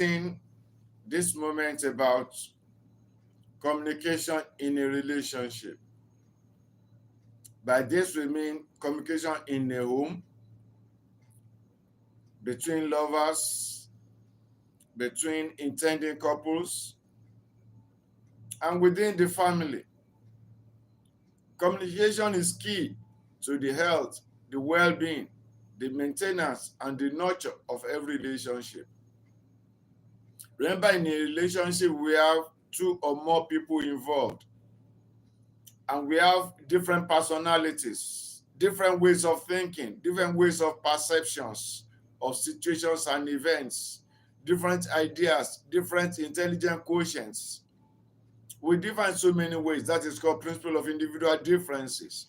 highlighting this moment about communication in a relationship. By this we mean communication in a home, between lovers, between intending couples, and within the family. Communication is key to the health, the well-being, the maintenance, and the nurture of every relationship. Remember, in a relationship, we have two or more people involved, and we have different personalities, different ways of thinking, different ways of perceptions of situations and events, different ideas, different intelligent quotients. We differ in so many ways. That is called principle of individual differences.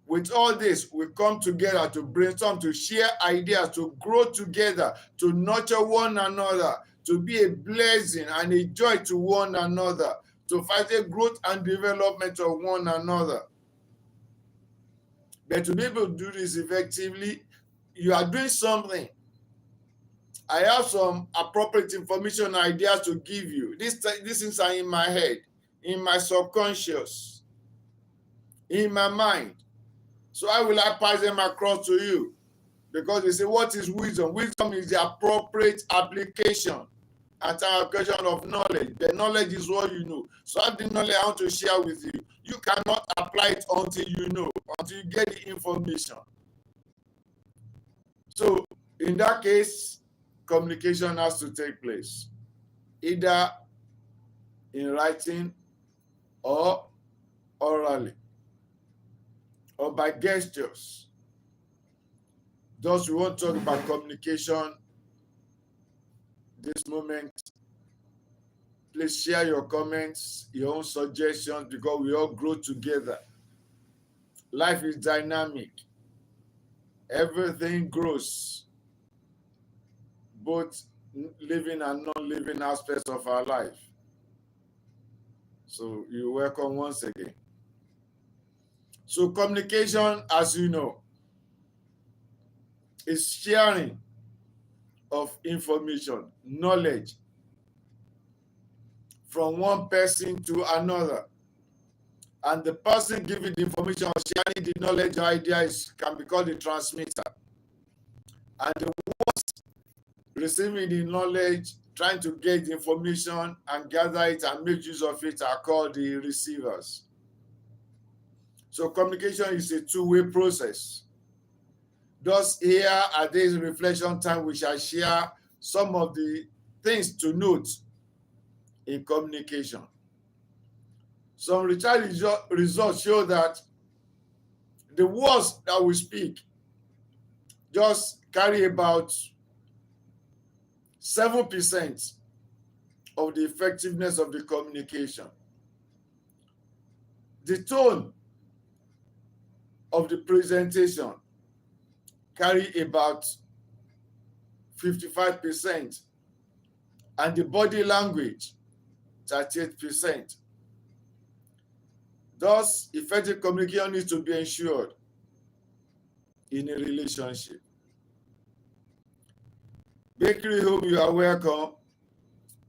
With all this, we come together to brainstorm, to share ideas, to grow together, to nurture one another, to be a blessing and a joy to one another, to fight the growth and development of one another. But to be able to do this effectively, you are doing something. I have some appropriate information and ideas to give you. These things are in my head, in my subconscious, in my mind. So how will I pass them across to you? Because they say, what is wisdom? Wisdom is the appropriate application and application of knowledge. The knowledge is what you know. So I have the knowledge I want to share with you. You cannot apply it until you know, until you get the information. So in that case, communication has to take place, either in writing or orally, or by gestures. Thus, we won't talk about communication this moment. Please share your comments, your own suggestions, because we all grow together. Life is dynamic. Everything grows, both living and non-living aspects of our life. So you're welcome once again. So communication, as you know, is sharing of information, knowledge from one person to another. And the person giving the information or sharing the knowledge or ideas can be called the transmitter. And the ones receiving the knowledge, trying to get the information and gather it and make use of it, are called the receivers. So communication is a two-way process. Thus, here at this reflection time, we shall share some of the things to note in communication. Some research results show that the words that we speak just carry about 7% of the effectiveness of the communication. The tone of the presentation carry about 55%, and the body language 38%. Thus, effective communication needs to be ensured in a relationship. Bakery Home, you are welcome.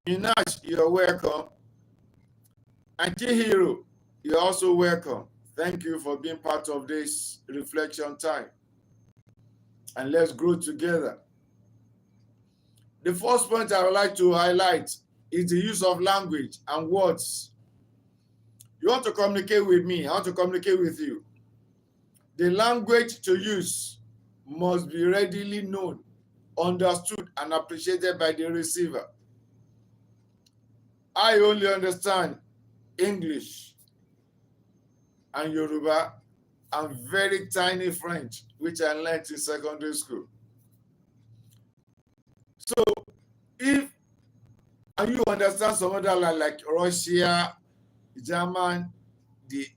Inash, you are welcome. Anti-Hero, you are also welcome. Thank you for being part of this reflection time. And let's grow together. The first point I would like to highlight is the use of language and words. You want to communicate with me, I want to communicate with you. The language to use must be readily known, understood, and appreciated by the receiver. I only understand English and Yoruba and very tiny French, which I learned in secondary school. So if you understand some other like Russia, German, the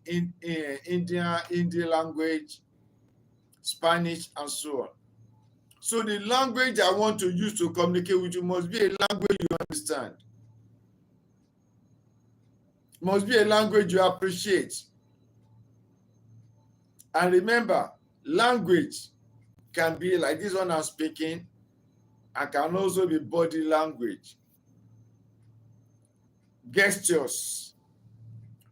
Indian language, Spanish, and so on. So the language I want to use to communicate with you must be a language you understand. Must be a language you appreciate. And remember, language can be like this one I'm speaking, and can also be body language, gestures.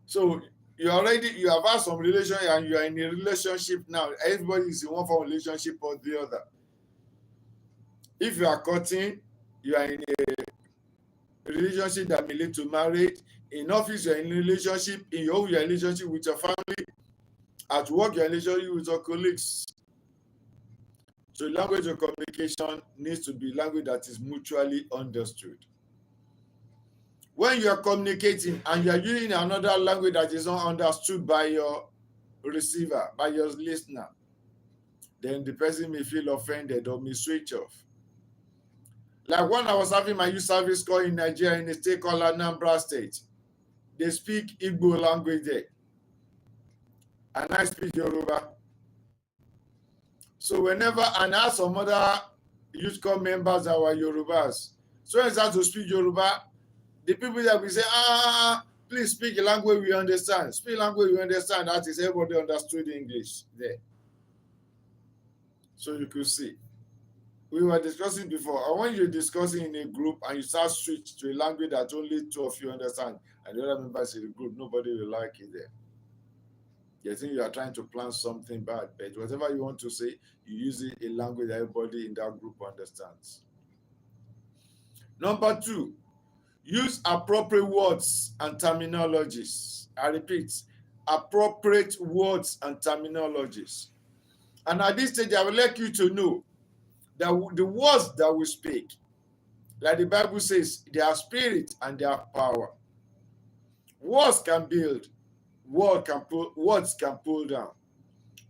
So you have had some relation and you are in a relationship now. Everybody is in one form of relationship or the other. If you are courting, you are in a relationship that may lead to marriage. In office, you are in a relationship. In your home, you are in a relationship with your family. At work, you are in a relationship with your colleagues. So language of communication needs to be language that is mutually understood. When you are communicating and you are using another language that is not understood by your receiver, by your listener, then the person may feel offended or may switch off. Like when I was having my youth service call in Nigeria, in a state called Anambra State, they speak Igbo language there, and I speak Yoruba. So whenever, and I have some other youth corps members that were Yorubas, so when I start to speak Yoruba, the people that will say, please speak a language we understand. Speak language we understand. That is, everybody understood English there. So you could see. We were discussing before, and when you're discussing in a group and you start switch to a language that only two of you understand, and the other members in the group, nobody will like it there. You think you are trying to plan something bad, but whatever you want to say, you use it a language that everybody in that group understands. Number 2, use appropriate words and terminologies. I repeat, appropriate words and terminologies. And at this stage, I would like you to know that the words that we speak, like the Bible says, they are spirit and they are power. Words can build, words can pull down,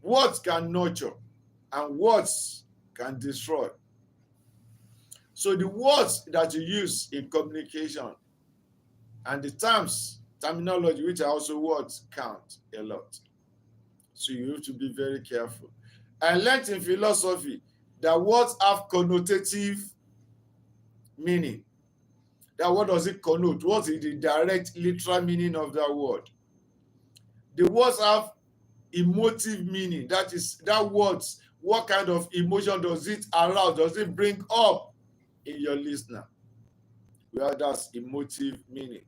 words can nurture, and words can destroy. So the words that you use in communication and the terminology, which are also words, count a lot. So you have to be very careful. I learned in philosophy that words have connotative meaning. That what does it connote? What is the direct literal meaning of that word? The words have emotive meaning. That is, that words, what kind of emotion does it arouse? Does it bring up in your listener? Well, that's emotive meaning.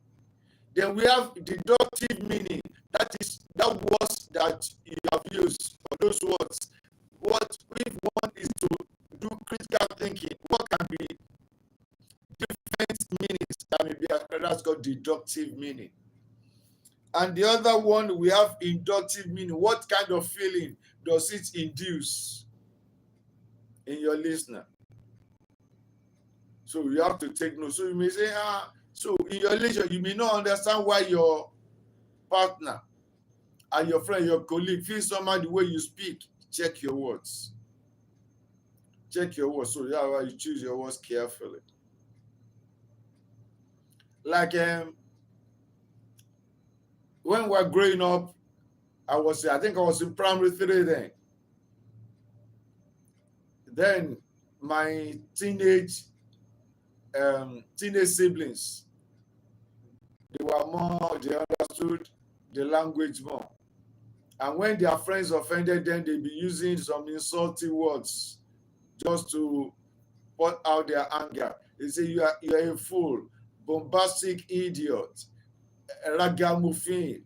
Then we have deductive meaning. That is, that words that you have used, or those words. What if one is to do critical thinking? What can be different meanings that may be ascribed? That's called deductive meaning. And the other one, we have inductive meaning. What kind of feeling does it induce in your listener? So you have to take note. So you may say, so in your relationship, you may not understand why your partner and your friend, your colleague feel somehow the way you speak. Check your words. Check your words. So that's why you choose your words carefully. Like when we were growing up, I think I was in primary 3 then. Then my teenage siblings, they understood the language more. And when their friends offended them, they'd be using some insulting words just to put out their anger. They say, you are a fool, bombastic idiot, ragamuffin,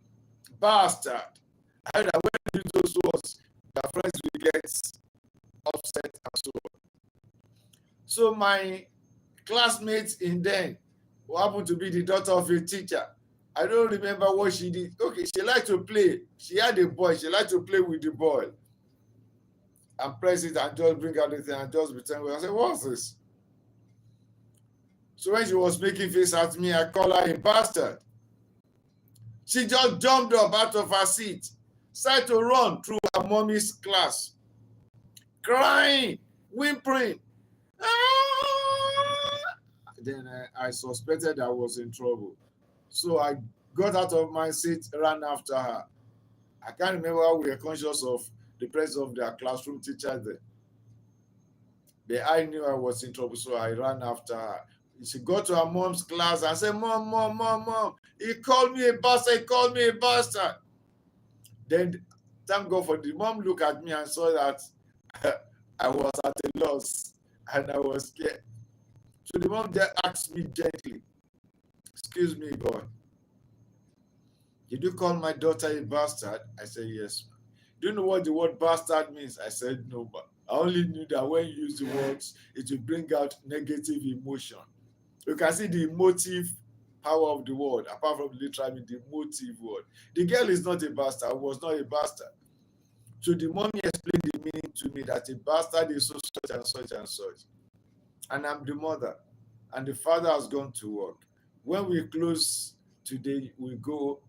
bastard. And when they use those words, their friends will get upset and so on. So my classmates in then, who happened to be the daughter of a teacher, I don't remember what she did. Okay, she liked to play. She had a boy. She liked to play with the boy. And press it and just bring out the thing and just pretend. I said, what's this? So when she was making face at me, I called her a bastard. She just jumped up out of her seat, started to run through her mommy's class, crying, whimpering. Then I suspected I was in trouble. So I got out of my seat, ran after her. I can't remember how we were conscious of the presence of their classroom teacher there. But I knew I was in trouble, so I ran after her. She got to her mom's class and said, Mom, he called me a bastard. Then, thank God for the mom looked at me and saw that I was at a loss and I was scared. So the mom there asked me gently, "Excuse me, boy, did you call my daughter a bastard?" I said, "Yes." "Do you know what the word bastard means?" I said, "No, but I only knew that when you use the words, it will bring out negative emotion." You can see the emotive power of the word, apart from literally the emotive word. The girl is not a bastard, was not a bastard. So the mommy explained the meaning to me that a bastard is so such and such and such. And I'm the mother, and the father has gone to work. When we close today, we go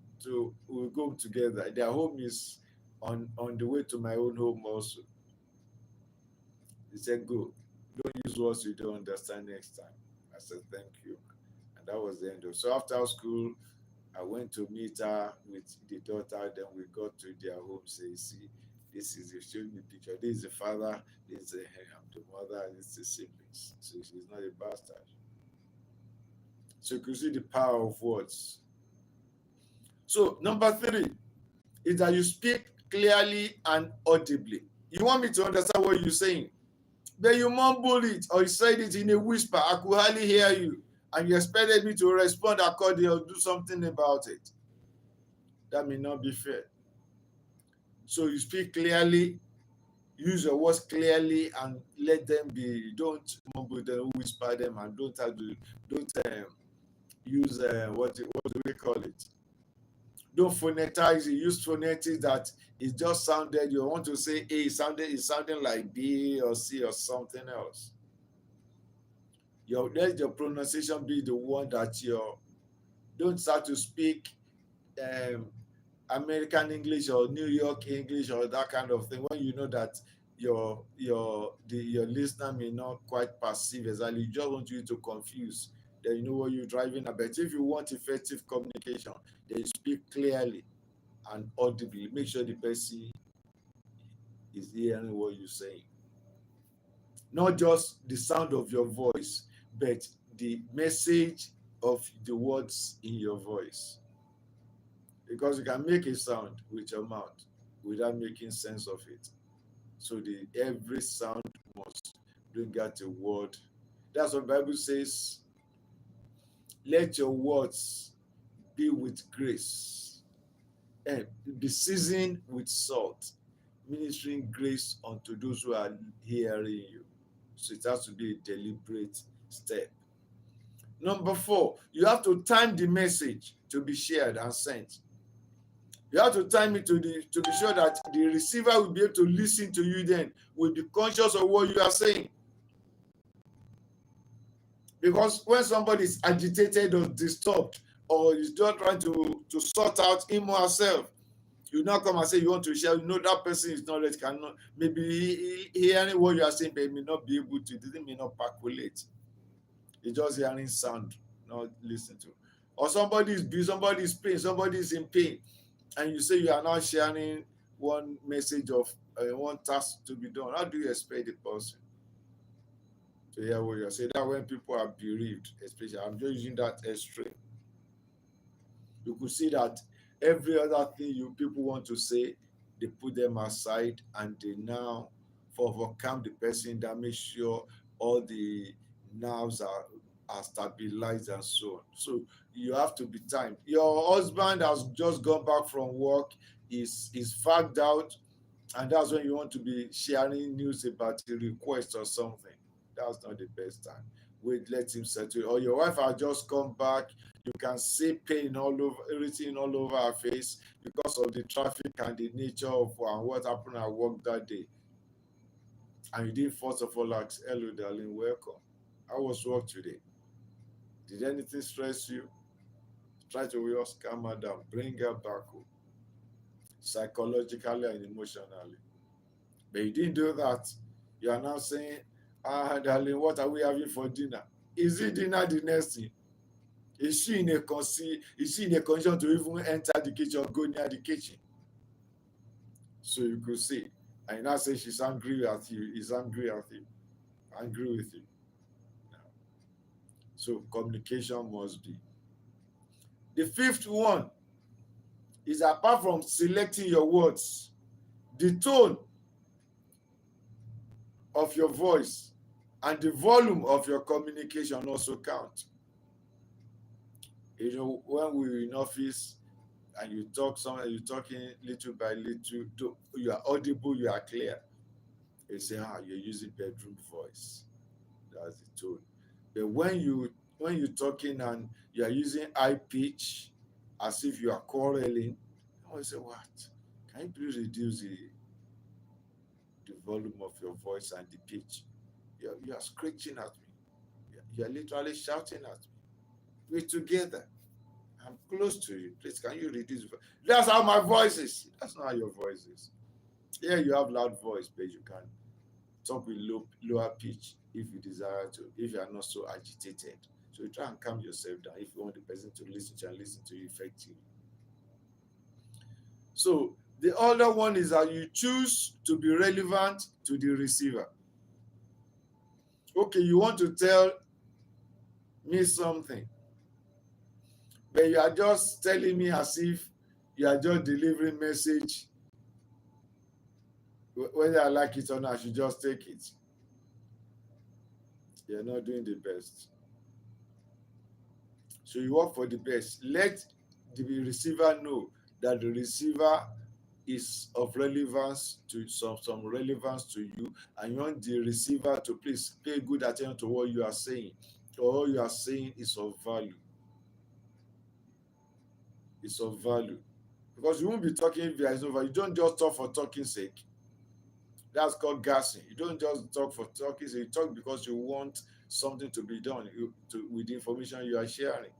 together. Their home is on the way to my own home also. He said, "Go. Don't use words you don't understand next time." I said, "Thank you." And that was the end of. So after school, I went to meet her with the daughter. Then we got to their home. Say, "See, this is the showing me picture. This is the father. This is the mother. This is the siblings." So she's not a bastard. So you can see the power of words. So number 3 is that you speak clearly and audibly. You want me to understand what you're saying, but you mumble it or you said it in a whisper. I could hardly hear you, and you expected me to respond accordingly or do something about it. That may not be fair. So you speak clearly, use your words clearly, and let them be. Don't mumble them, whisper them, and don't use what do we call it? Don't phonetize it. Use phonetics that it just sounded. You want to say A, it's sounding like B or C or something else. Let your pronunciation be the one that don't start to speak um, American English or New York English or that kind of thing when you know that your listener may not quite perceive exactly. You just want you to confuse. Then you know what you're driving at. But if you want effective communication, then you speak clearly and audibly. Make sure the person is hearing what you're saying. Not just the sound of your voice, but the message of the words in your voice. Because you can make a sound with your mouth without making sense of it. So every sound must bring out a word. That's what the Bible says. Let your words be with grace and be seasoned with salt, ministering grace unto those who are hearing you. So it has to be a deliberate step. Number 4, you have to time the message to be shared and sent. You have to time it to be sure that the receiver will be able to listen to you, then will be conscious of what you are saying. Because when somebody is agitated or disturbed or is just trying to sort out him or herself, you now come and say you want to share. You know that person is not ready, cannot, maybe hearing what you are saying, but may not be able to, they may not percolate. He's just hearing sound, not listening to. Or somebody is busy, somebody is pain, somebody is in pain, and you say you are not sharing one message of one task to be done. How do you expect the person to hear what you're saying? That when people are bereaved, especially, I'm just using that extreme. You could see that every other thing people want to say, they put them aside, and they now overcome the person, that makes sure all the nerves are stabilized and so on. So you have to be timed. Your husband has just gone back from work, is fagged out, and that's when you want to be sharing news about a request or something. That's not the best time. Wait, let him settle. Or your wife has just come back. You can see pain all over, everything all over her face because of the traffic and the nature of what happened at work that day. And you didn't first of all ask, "Hello, darling, welcome. How was work today? Did anything stress you?" Try to just calm her down, bring her back home, psychologically and emotionally. But you didn't do that. You are now saying, "Darling, what are we having for dinner?" Is it dinner the next thing? Is she in a condition to even enter the kitchen or go near the kitchen? So you could see. And you now say she's angry at you, is angry at you, angry with you. So communication must be. The 5th one is, apart from selecting your words, the tone of your voice And the volume of your communication also counts. You know, when we're in office and you talk somewhere, you're talking little by little, you are audible, you are clear. They say, you're using bedroom voice. That's the tone. But when you're talking and you are using high pitch, as if you are quarreling, I always say, what? Can you please reduce the volume of your voice and the pitch? You are screeching at me. You are literally shouting at me. We're together. I'm close to you. Please, can you reduce? That's how my voice is. That's not how your voice is. Yeah, you have loud voice, but you can talk with lower pitch if you desire to, if you are not so agitated. So you try and calm yourself down if you want the person to listen to you and listen to you effectively. So the other one is that you choose to be relevant to the receiver. Okay, you want to tell me something, but you are just telling me as if you are just delivering message. Whether I like it or not, I should just take it. You're not doing the best. So you work for the best. Let the receiver know that the receiver is of relevance to some relevance to you, and you want the receiver to please pay good attention to what you are saying. All you are saying is of value. It's of value. Because you won't be talking if there is no value. You don't just talk for talking's sake. That's called gassing. You don't just talk for talking. So you talk because you want something to be done with the information you are sharing.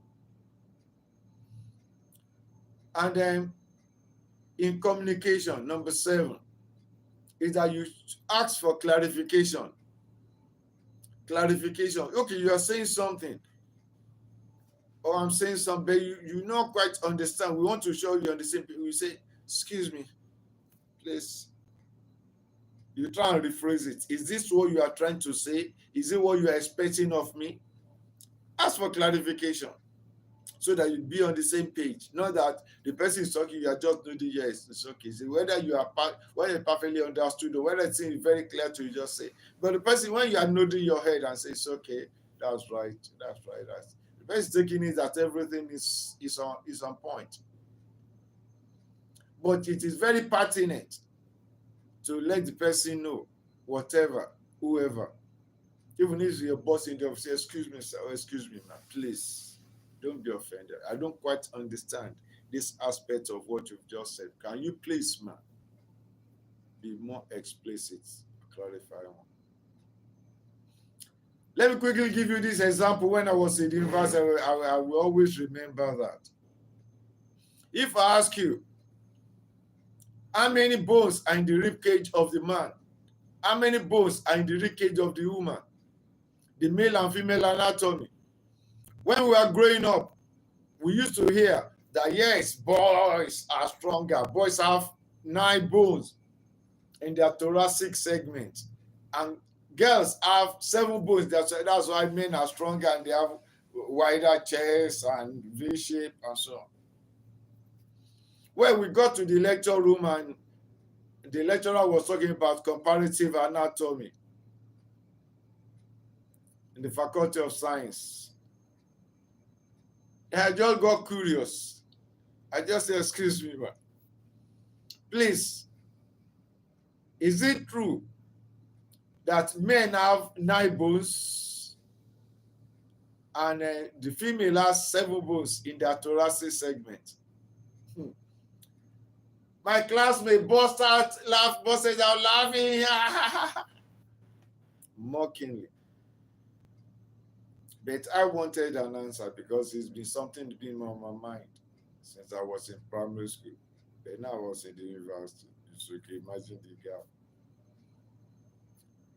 And then in communication, number 7 is that you ask for clarification. Clarification. Okay, you are saying something, or I'm saying something, but you not quite understand. We want to show you on the same page. We say, excuse me, please. You try and rephrase it. Is this what you are trying to say? Is it what you are expecting of me? Ask for clarification so that you be on the same page. Not that the person is talking, you are just nodding, yes, it's okay. So whether you perfectly understood or whether it's very clear to you, just say. But the person, when you are nodding your head and say, it's okay, that's right. The person taking it that everything is on point. But it is very pertinent to let the person know, whoever, even if your boss in the office, excuse me, sir, or excuse me, ma'am, please, don't be offended. I don't quite understand this aspect of what you've just said. Can you please, ma'am, be more explicit, clarify one? Let me quickly give you this example. When I was in the university, I will always remember that. If I ask you, how many bones are in the rib cage of the man? How many bones are in the rib cage of the woman? The male and female anatomy. When we were growing up, we used to hear that, yes, boys are stronger. Boys have 9 bones in their thoracic segment, and girls have 7 bones. That's why men are stronger and they have wider chests and V shape and so on. When we got to the lecture room and the lecturer was talking about comparative anatomy in the Faculty of Science, I just got curious. I just said, excuse me, man. Please, is it true that men have 9 bones and the female has 7 bones in their thoracic segment? My classmate busted out laughing mockingly. But I wanted an answer because it's been something been on my mind since I was in primary school. But now I was in the university. So you can imagine the gap.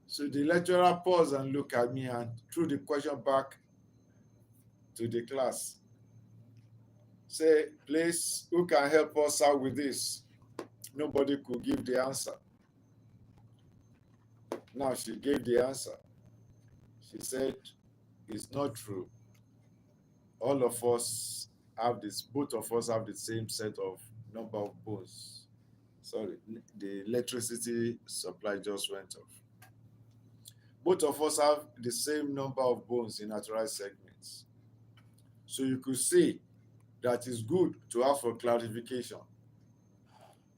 So the lecturer paused and looked at me and threw the question back to the class. Say, please, who can help us out with this? Nobody could give the answer. Now she gave the answer. She said, it's not true. All of us have this, both of us have the same set of number of bones. Sorry, the electricity supply just went off. both of us have the same number of bones in natural segments. So you could see that it's good to ask for clarification.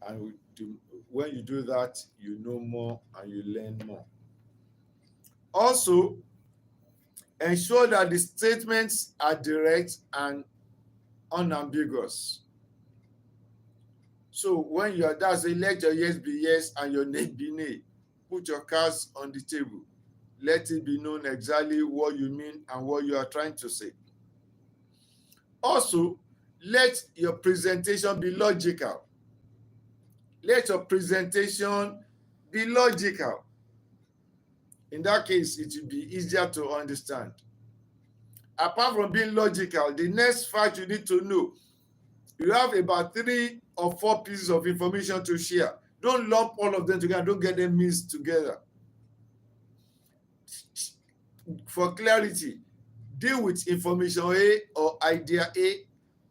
And when you do that, you know more and you learn more. Also, ensure that the statements are direct and unambiguous. So when you are that's a let your yes be yes and your nay be nay. Put your cards on the table. Let it be known exactly what you mean and what you are trying to say. Also, let your presentation be logical. Let your presentation be logical. In that case, it will be easier to understand. Apart from being logical, the next fact you need to know, you have about 3 or 4 pieces of information to share. Don't lump all of them together. Don't get them mixed together. For clarity, deal with information A or idea A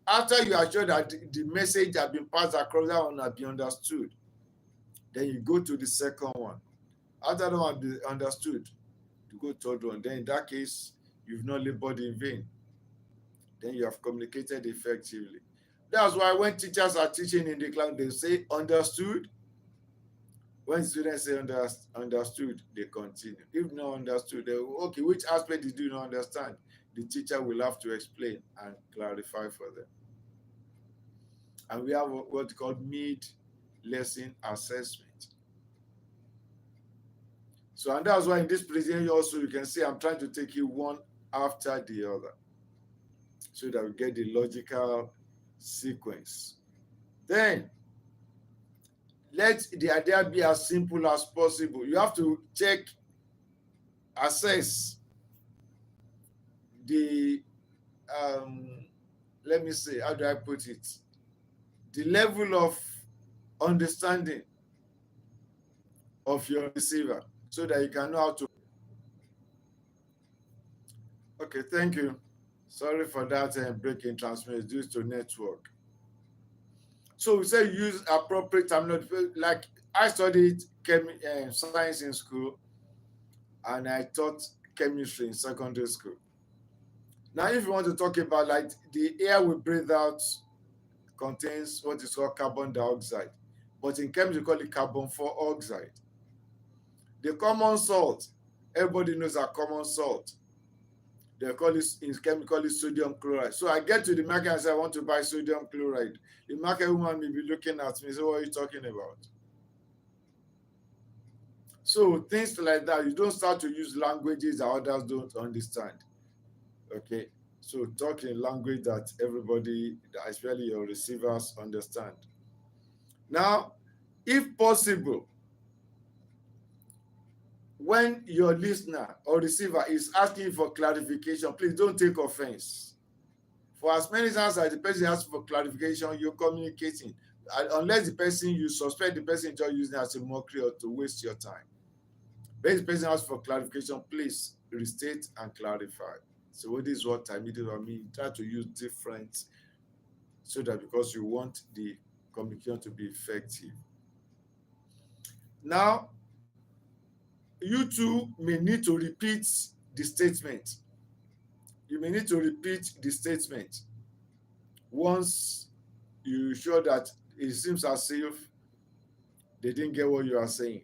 after you are sure that the message has been passed across that one has been understood. Then you go to the second one. After that one has been understood, you go to third one. Then in that case, you've not labored in vain. Then you have communicated effectively. That's why when teachers are teaching in the class, they say understood. When students say understood, they continue. If not understood, they okay, which aspect did you not understand? The teacher will have to explain and clarify for them. And we have what called mid-lesson assessment. So, and that's why in this presentation also you can see I'm trying to take you one after the other so that we get the logical sequence. Then let the idea be as simple as possible. You have to check, assess the, let me say, how do I put it? The level of understanding of your receiver so that you can know how to. Okay, thank you. Sorry for that break in transmission due to network. So we say use appropriate terminology. Like I studied science in school and I taught chemistry in secondary school. Now, if you want to talk about like the air we breathe out contains what is called carbon dioxide, but in chemistry we call it carbon dioxide. The common salt, everybody knows our common salt. They call it in chemical sodium chloride. So I get to the market and say I want to buy sodium chloride. The market woman may be looking at me and say, what are you talking about? So things like that, you don't start to use languages that others don't understand. Okay, so talk in language that everybody, especially your receivers, understand. Now, if possible, when your listener or receiver is asking for clarification, please don't take offense. For as many times as the person asks for clarification, you're communicating. Unless the person, you suspect the person just using it as a mockery or to waste your time. When the person asks for clarification, please restate and clarify. So what is what I mean? Try to use different so that because you want the communication to be effective. Now, you too may need to repeat the statement. You may need to repeat the statement once you're sure that it seems as if they didn't get what you are saying.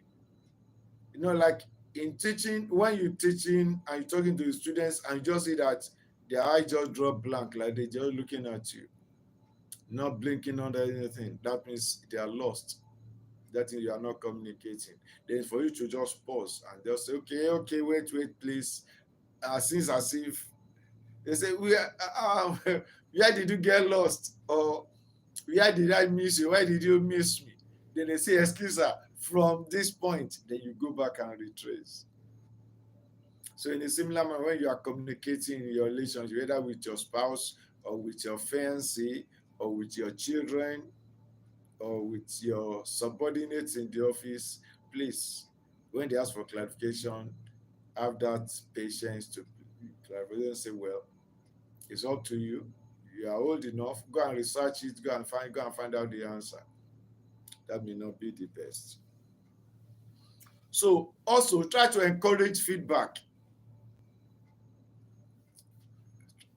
You know, like in teaching, when you're teaching and you're talking to the students and you just see that their eye just drop blank, like they're just looking at you, not blinking under anything, that means they are lost. That means you are not communicating. Then for you to just pause and just say, okay, wait, please. Seems as if they say, where did you get lost? Or where did I miss you? Why did you miss me? Then they say, excuse her, from this point, then you go back and retrace. So in a similar manner, when you are communicating in your relationship, whether with your spouse or with your fiancé or with your children or with your subordinates in the office, please, when they ask for clarification, have that patience to clarify. Don't say, well, it's up to you. You are old enough. Go and research it. Go and find out the answer. That may not be the best. So also try to encourage feedback.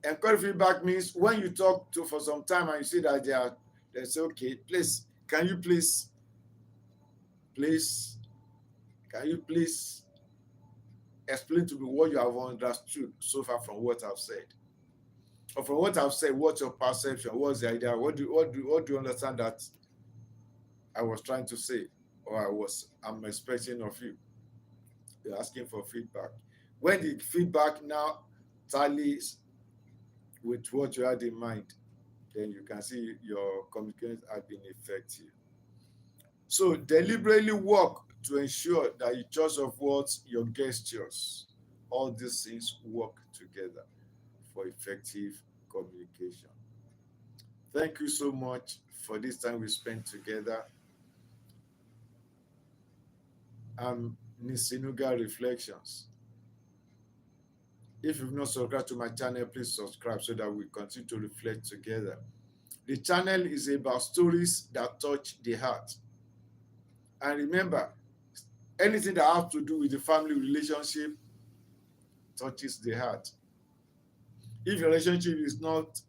Encourage feedback means when you talk to for some time and you see that they say, okay, please, can you please, can you please explain to me what you have understood so far from what I've said? Or from what I've said, what's your perception? What's the idea? What do you understand that I was trying to say, or I'm expecting of you? You're asking for feedback. When the feedback now tallies with what you had in mind, then you can see your communication has been effective. So deliberately work to ensure that your choice of words, your gestures, all these things work together for effective communication. Thank you so much for this time we spent together. I'm Nisinuga Reflections. If you've not subscribed to my channel, please subscribe so that we continue to reflect together. The channel is about stories that touch the heart. And remember, anything that has to do with the family relationship touches the heart. If your relationship is not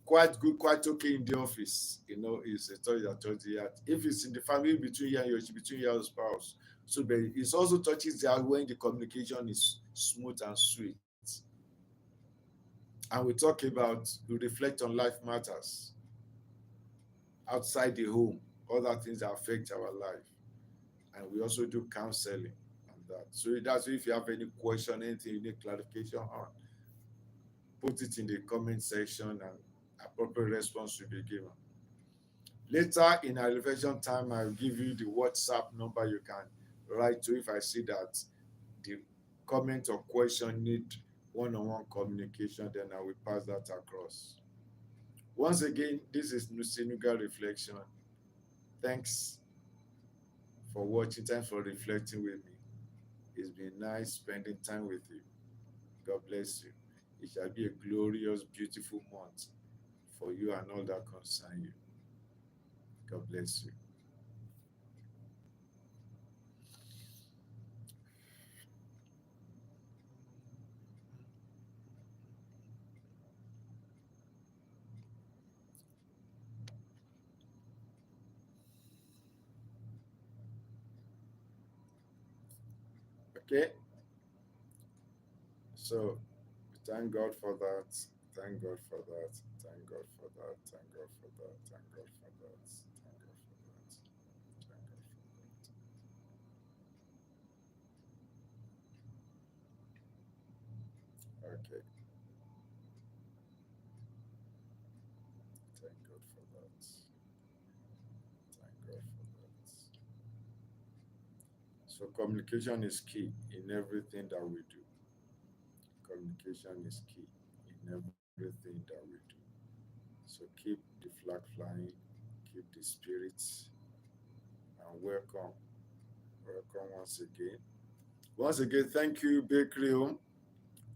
quite good, quite okay in the office, it's a story that touches the heart. If it's in the family between you and your spouse, so but it also touches the heart when the communication is smooth and sweet. And we reflect on life matters outside the home, other things that affect our life. And we also do counseling on that. So that's if you have any question, anything you need clarification on, put it in the comment section and appropriate response will be given. Later in our reflection time, I'll give you the WhatsApp number you can write to if I see that the comment or question need one-on-one communication, then I will pass that across. Once again, this is Nusinuga Reflection. Thanks for watching. Thanks for reflecting with me. It's been nice spending time with you. God bless you. It shall be a glorious, beautiful month for you and all that concern you. God bless you. Okay? So, thank God for that. Thank God for that. Thank God for that. Thank God for that. Thank God for that. Thank God for that. Thank God for that. Okay. Thank God for that. Thank God for that. So communication is key in everything that we do. Communication is key in everything that we do. So keep the flag flying, keep the spirits, and welcome. Welcome once again. Once again, thank you, Bakery Home.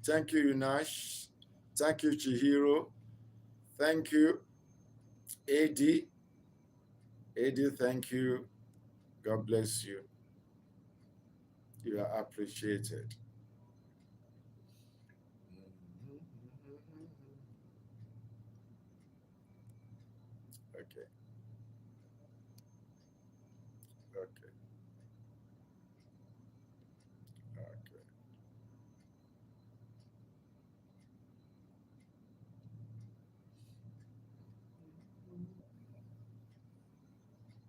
Thank you, Unash. Thank you, Chihiro. Thank you, AD. AD, thank you. God bless you. You are appreciated. Okay, okay, okay.